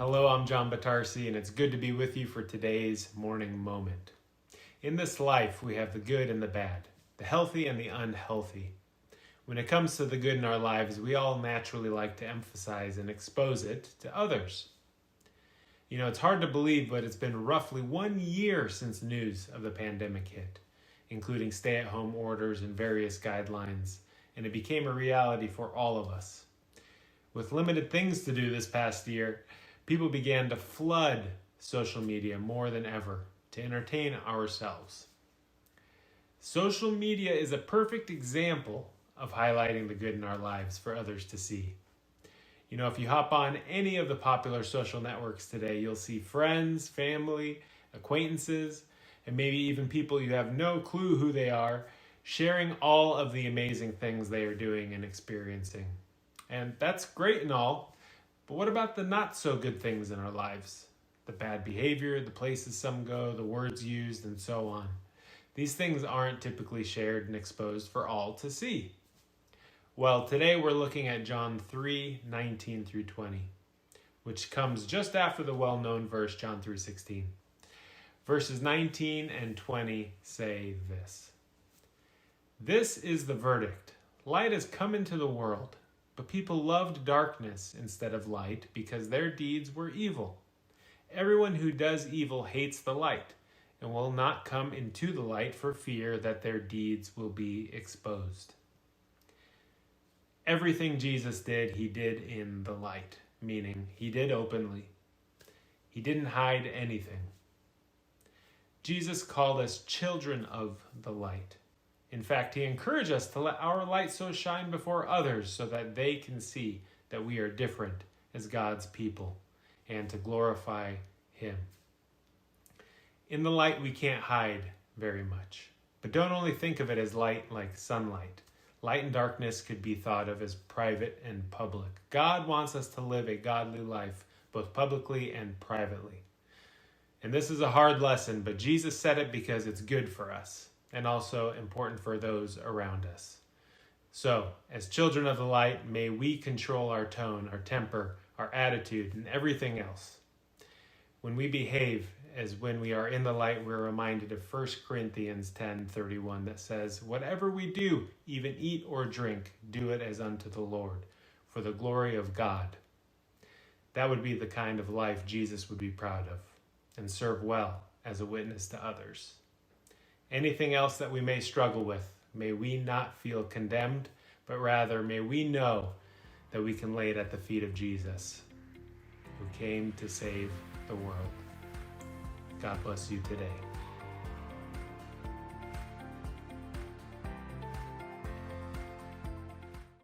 Hello, I'm Jon Batarse, and it's good to be with you for today's morning moment. In this life, we have the good and the bad, the healthy and the unhealthy. When it comes to the good in our lives, we all naturally like to emphasize and expose it to others. You know, it's hard to believe, but it's been roughly 1 year since news of the pandemic hit, including stay-at-home orders and various guidelines, and it became a reality for all of us. With limited things to do this past year, people began to flood social media more than ever to entertain ourselves. Social media is a perfect example of highlighting the good in our lives for others to see. You know, if you hop on any of the popular social networks today, you'll see friends, family, acquaintances, and maybe even people you have no clue who they are, sharing all of the amazing things they are doing and experiencing. And that's great and all, but what about the not so good things in our lives? The bad behavior, the places some go, the words used, and so on. These things aren't typically shared and exposed for all to see. Well, today we're looking at John 3:19 through 20, which comes just after the well-known verse, John 3:16. Verses 19 and 20 say this. This is the verdict. Light has come into the world, but people loved darkness instead of light because their deeds were evil. Everyone who does evil hates the light and will not come into the light for fear that their deeds will be exposed. Everything Jesus did, he did in the light, meaning he did openly. He didn't hide anything. Jesus called us children of the light. In fact, he encouraged us to let our light so shine before others so that they can see that we are different as God's people and to glorify him. In the light, we can't hide very much. But don't only think of it as light like sunlight. Light and darkness could be thought of as private and public. God wants us to live a godly life, both publicly and privately. And this is a hard lesson, but Jesus said it because it's good for us and also important for those around us. So, as children of the light, may we control our tone, our temper, our attitude, and everything else. When we behave as when we are in the light, we're reminded of 1 Corinthians 10:31 that says, whatever we do, even eat or drink, do it as unto the Lord, for the glory of God. That would be the kind of life Jesus would be proud of and serve well as a witness to others. Anything else that we may struggle with, may we not feel condemned, but rather may we know that we can lay it at the feet of Jesus, who came to save the world. God bless you today.